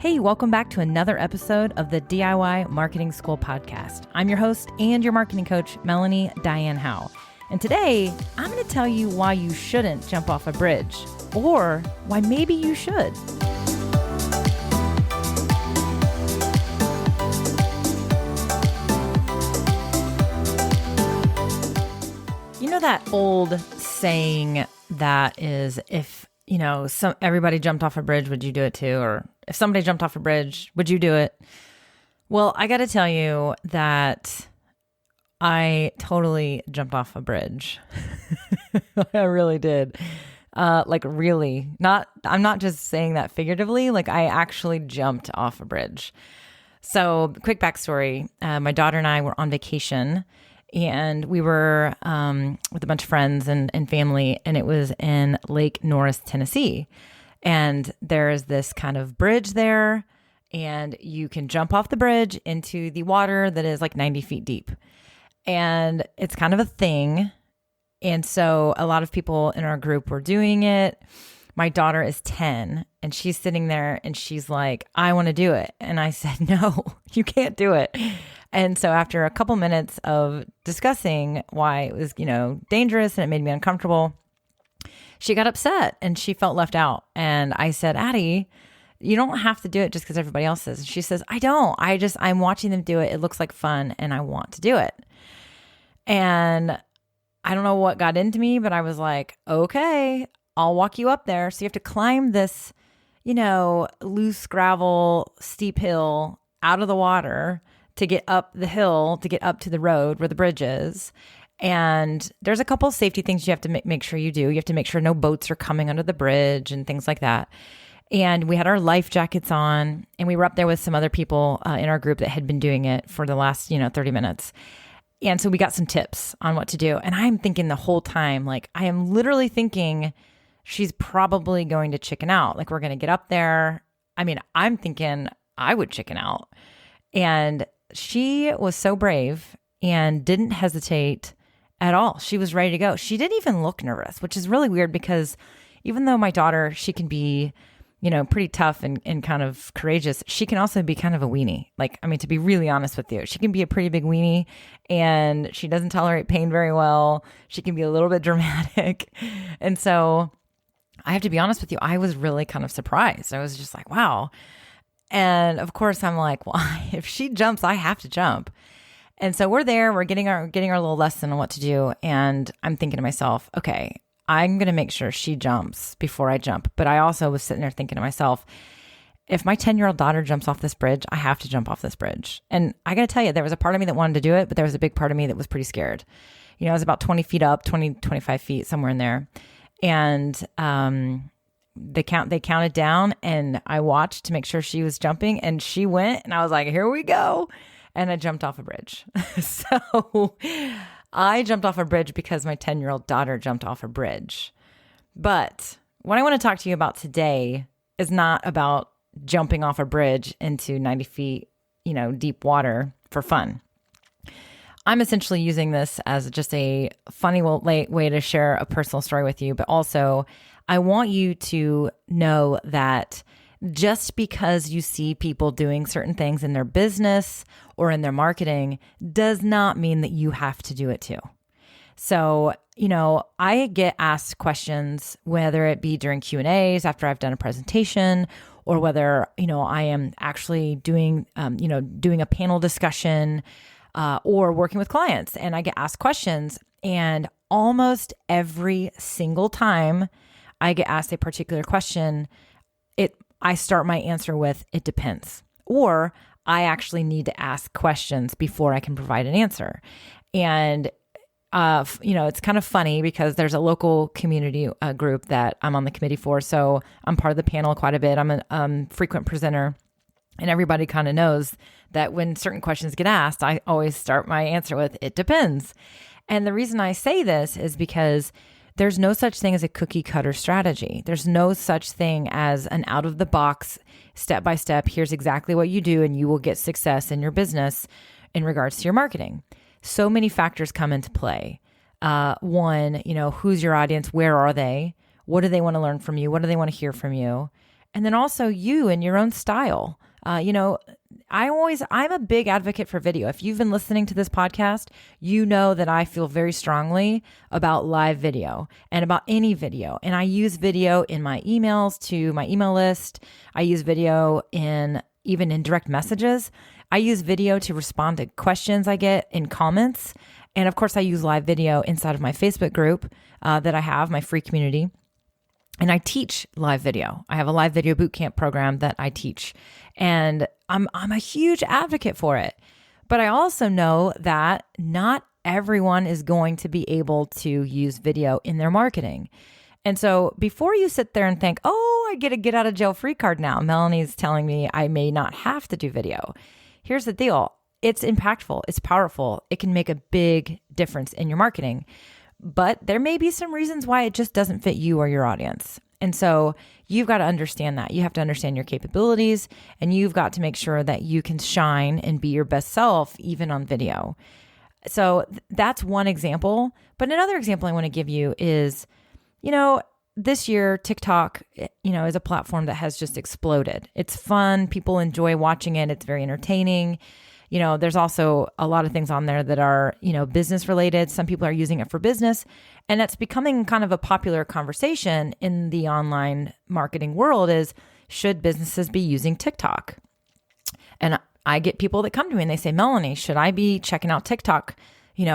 Hey, welcome back to another episode of the DIY Marketing School podcast. I'm your host and your marketing coach, Melanie Diane Howe. And today, I'm going to tell you why you shouldn't jump off a bridge, or why maybe you should. You know that old saying that is, if everybody jumped off a bridge, would you do it too? Or if somebody jumped off a bridge, would you do it? Well, I got to tell you that I totally jumped off a bridge. I really did. Really. I'm not just saying that figuratively, I actually jumped off a bridge. So quick backstory. My daughter and I were on vacation, and we were with a bunch of friends and family, and it was in Lake Norris, Tennessee. And there is this kind of bridge there, and you can jump off the bridge into the water that is 90 feet deep. And it's kind of a thing. And so a lot of people in our group were doing it. My daughter is 10, and she's sitting there, and she's like, I want to do it. And I said, no, you can't do it. And so after a couple minutes of discussing why it was, dangerous and it made me uncomfortable, she got upset and she felt left out. And I said, Addie, you don't have to do it just because everybody else is. And she says, I don't. I'm watching them do it. It looks like fun and I want to do it. And I don't know what got into me, but I was like, okay, I'll walk you up there. So you have to climb this, loose gravel, steep hill out of the water to get up the hill, to get up to the road where the bridge is. And there's a couple safety things you have to make sure you do. You have to make sure no boats are coming under the bridge and things like that. And we had our life jackets on, and we were up there with some other people in our group that had been doing it for the last, 30 minutes. And so we got some tips on what to do. And I'm thinking the whole time, I am literally thinking she's probably going to chicken out. We're going to get up there. I'm thinking I would chicken out. And she was so brave and didn't hesitate at all. She was ready to go. She didn't even look nervous, which is really weird because even though my daughter, she can be, pretty tough and kind of courageous, she can also be kind of a weenie. To be really honest with you, she can be a pretty big weenie, and she doesn't tolerate pain very well. She can be a little bit dramatic. And so I have to be honest with you, I was really kind of surprised. I was just like, wow. And of course I'm like, well, if she jumps, I have to jump. And so we're there, we're getting our little lesson on what to do. And I'm thinking to myself, okay, I'm going to make sure she jumps before I jump. But I also was sitting there thinking to myself, if my 10-year-old daughter jumps off this bridge, I have to jump off this bridge. And I got to tell you, there was a part of me that wanted to do it, but there was a big part of me that was pretty scared. I was about 20 feet up, 25 feet, somewhere in there. And they counted down, and I watched to make sure she was jumping, and she went, and I was like, here we go. And I jumped off a bridge. So I jumped off a bridge because my 10-year-old daughter jumped off a bridge. But what I want to talk to you about today is not about jumping off a bridge into 90 feet, deep water for fun. I'm essentially using this as just a funny way to share a personal story with you, but also I want you to know that just because you see people doing certain things in their business or in their marketing does not mean that you have to do it too. So, I get asked questions, whether it be during Q&As after I've done a presentation, or whether, I am actually doing a panel discussion, or working with clients, and I get asked questions, and almost every single time I get asked a particular question, I start my answer with, it depends, or I actually need to ask questions before I can provide an answer. And, it's kind of funny because there's a local community group that I'm on the committee for. So I'm part of the panel quite a bit. I'm a frequent presenter, and everybody kind of knows that when certain questions get asked, I always start my answer with, it depends. And the reason I say this is because there's no such thing as a cookie cutter strategy. There's no such thing as an out of the box, step by step, here's exactly what you do and you will get success in your business in regards to your marketing. So many factors come into play. One, who's your audience? Where are they? What do they want to learn from you? What do they want to hear from you? And then also you and your own style. I'm a big advocate for video. If you've been listening to this podcast, you know that I feel very strongly about live video and about any video. And I use video in my emails to my email list. I use video even in direct messages. I use video to respond to questions I get in comments. And of course, I use live video inside of my Facebook group that I have, my free community. And I teach live video. I have a live video bootcamp program that I teach. And I'm a huge advocate for it. But I also know that not everyone is going to be able to use video in their marketing. And so before you sit there and think, oh, I get a get out of jail free card now, Melanie's telling me I may not have to do video. Here's the deal. It's impactful. It's powerful. It can make a big difference in your marketing. But there may be some reasons why it just doesn't fit you or your audience. And so you've got to understand that. You have to understand your capabilities, and you've got to make sure that you can shine and be your best self, even on video. So that's one example. But another example I want to give you is, this year, TikTok, is a platform that has just exploded. It's fun. People enjoy watching it. It's very entertaining. There's also a lot of things on there that are, business related. Some people are using it for business, and that's becoming kind of a popular conversation in the online marketing world is, should businesses be using TikTok? And I get people that come to me and they say, Melanie, should I be checking out TikTok,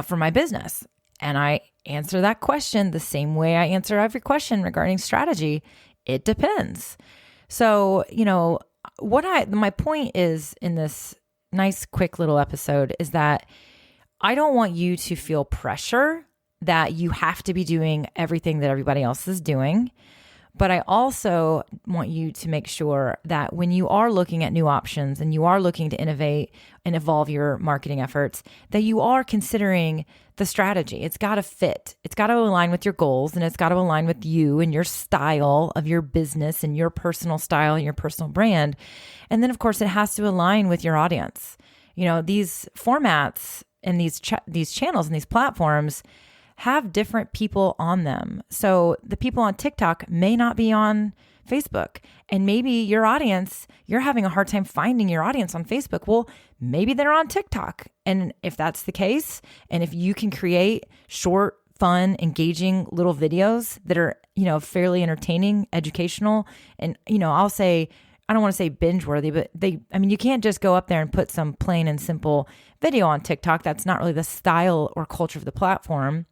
for my business? And I answer that question the same way I answer every question regarding strategy. It depends. So, my point is in this nice, quick little episode is that I don't want you to feel pressure that you have to be doing everything that everybody else is doing. But I also want you to make sure that when you are looking at new options and you are looking to innovate and evolve your marketing efforts, that you are considering the strategy. It's got to fit. It's got to align with your goals, and it's got to align with you and your style of your business and your personal style and your personal brand. And then, of course, it has to align with your audience. These formats and these channels and these platforms have different people on them. So the people on TikTok may not be on Facebook, and maybe your audience, you're having a hard time finding your audience on Facebook. Well, maybe they're on TikTok. And if that's the case, and if you can create short, fun, engaging little videos that are, fairly entertaining, educational, and, I'll say, I don't want to say binge worthy, but you can't just go up there and put some plain and simple video on TikTok. That's not really the style or culture of the platform.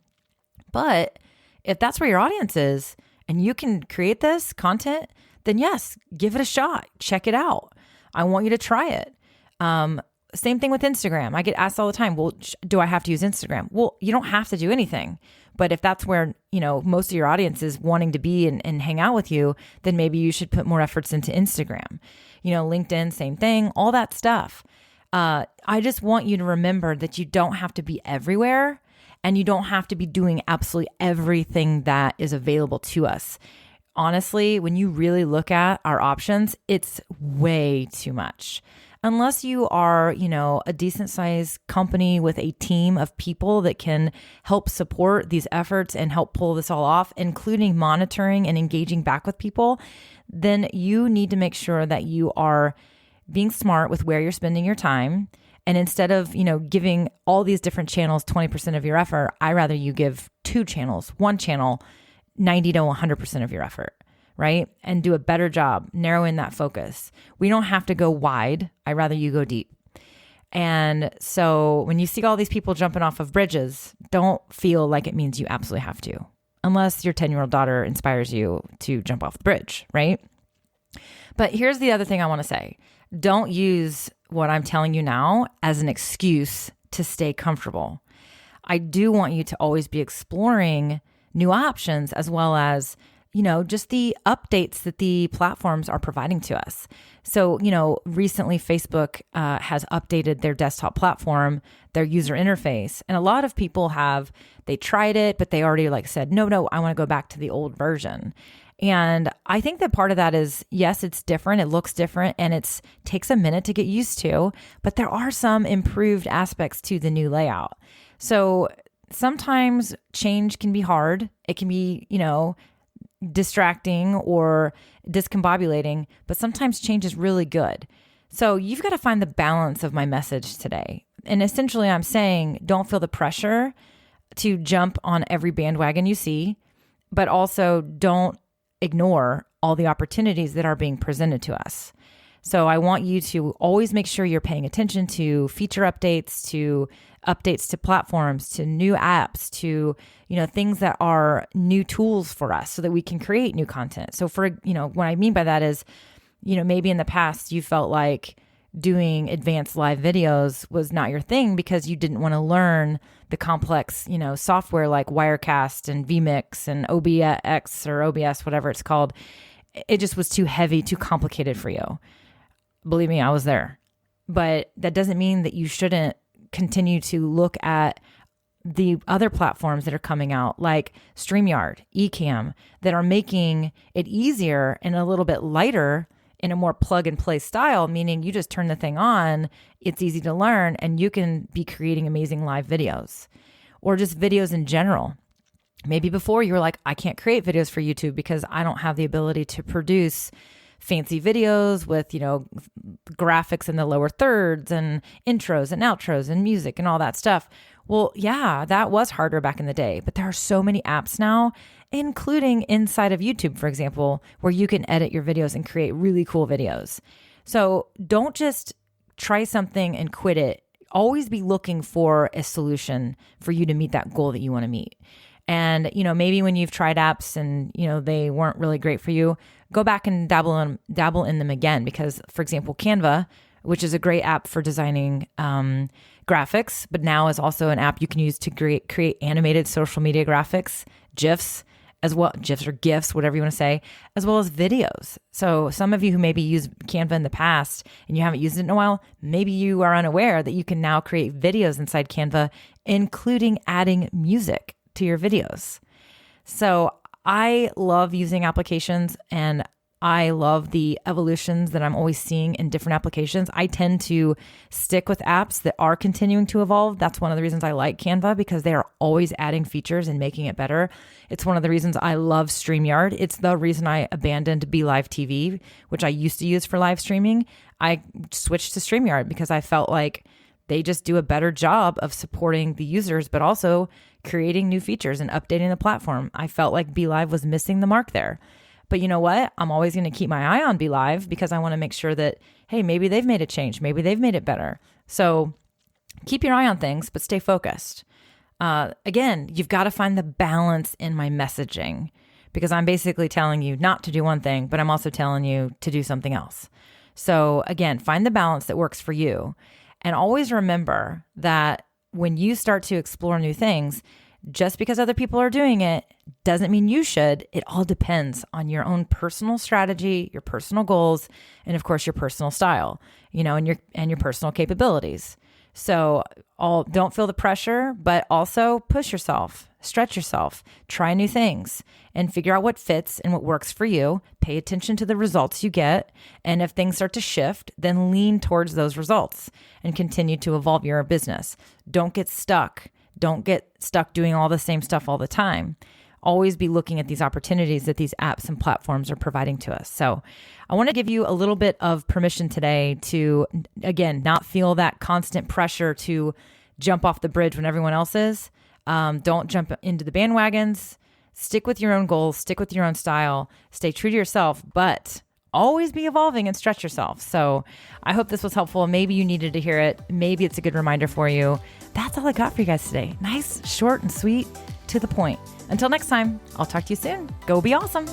But if that's where your audience is and you can create this content, then yes, give it a shot. Check it out. I want you to try it. Same thing with Instagram. I get asked all the time, well, do I have to use Instagram? Well, you don't have to do anything. But if that's where, most of your audience is wanting to be and hang out with you, then maybe you should put more efforts into Instagram. LinkedIn, same thing, all that stuff. I just want you to remember that you don't have to be everywhere. And you don't have to be doing absolutely everything that is available to us. Honestly, when you really look at our options, it's way too much. Unless you are, a decent sized company with a team of people that can help support these efforts and help pull this all off, including monitoring and engaging back with people, then you need to make sure that you are being smart with where you're spending your time. And instead of, giving all these different channels 20% of your effort, I rather you give two channels, one channel, 90 to 100% of your effort, right? And do a better job, narrow in that focus. We don't have to go wide. I rather you go deep. And so when you see all these people jumping off of bridges, don't feel like it means you absolutely have to, unless your 10-year-old daughter inspires you to jump off the bridge, right? But here's the other thing I want to say. Don't use what I'm telling you now as an excuse to stay comfortable. I do want you to always be exploring new options as well as, just the updates that the platforms are providing to us. So, recently Facebook has updated their desktop platform, their user interface. And a lot of people they tried it, but they already said, no, I want to go back to the old version. And I think that part of that is, yes, it's different. It looks different and it takes a minute to get used to, but there are some improved aspects to the new layout. So sometimes change can be hard. It can be, distracting or discombobulating, but sometimes change is really good. So you've got to find the balance of my message today. And essentially I'm saying, don't feel the pressure to jump on every bandwagon you see, but also don't ignore all the opportunities that are being presented to us. So I want you to always make sure you're paying attention to feature updates to platforms, to new apps, to, things that are new tools for us so that we can create new content. So what I mean by that is, maybe in the past you felt like doing advanced live videos was not your thing because you didn't want to learn the complex, software like Wirecast and vMix and OBX or OBS, whatever it's called. It just was too heavy, too complicated for you. Believe me, I was there. But that doesn't mean that you shouldn't continue to look at the other platforms that are coming out like StreamYard, Ecamm, that are making it easier and a little bit lighter in a more plug and play style, meaning you just turn the thing on, it's easy to learn, and you can be creating amazing live videos or just videos in general. Maybe before you were like, I can't create videos for YouTube because I don't have the ability to produce fancy videos with, graphics in the lower thirds and intros and outros and music and all that stuff. Well, yeah, that was harder back in the day, but there are so many apps now, including inside of YouTube, for example, where you can edit your videos and create really cool videos. So don't just try something and quit it. Always be looking for a solution for you to meet that goal that you want to meet. And, maybe when you've tried apps and, they weren't really great for you, go back and dabble in them again. Because, for example, Canva, which is a great app for designing graphics, but now is also an app you can use to create animated social media graphics, GIFs, as well, GIFs or GIFs, whatever you want to say, as well as videos. So some of you who maybe used Canva in the past and you haven't used it in a while, maybe you are unaware that you can now create videos inside Canva, including adding music to your videos. So I love using applications and I love the evolutions that I'm always seeing in different applications. I tend to stick with apps that are continuing to evolve. That's one of the reasons I like Canva, because they are always adding features and making it better. It's one of the reasons I love StreamYard. It's the reason I abandoned BeLive TV, which I used to use for live streaming. I switched to StreamYard because I felt like they just do a better job of supporting the users, but also creating new features and updating the platform. I felt like BeLive was missing the mark there. But you know what? I'm always going to keep my eye on BeLive because I want to make sure that, hey, maybe they've made a change. Maybe they've made it better. So keep your eye on things, but stay focused. Again, you've got to find the balance in my messaging, because I'm basically telling you not to do one thing, but I'm also telling you to do something else. So again, find the balance that works for you. And always remember that when you start to explore new things, just because other people are doing it doesn't mean you should. It all depends on your own personal strategy, your personal goals, and of course your personal style, and your personal capabilities. So don't feel the pressure, but also push yourself, stretch yourself, try new things, and figure out what fits and what works for you. Pay attention to the results you get. And if things start to shift, then lean towards those results and continue to evolve your business. Don't get stuck. Don't get stuck doing all the same stuff all the time. Always be looking at these opportunities that these apps and platforms are providing to us. So I want to give you a little bit of permission today to, again, not feel that constant pressure to jump off the bridge when everyone else is. Don't jump into the bandwagons. Stick with your own goals. Stick with your own style. Stay true to yourself, but always be evolving and stretch yourself. So I hope this was helpful. Maybe you needed to hear it. Maybe it's a good reminder for you. That's all I got for you guys today. Nice, short, and sweet, to the point. Until next time, I'll talk to you soon. Go be awesome.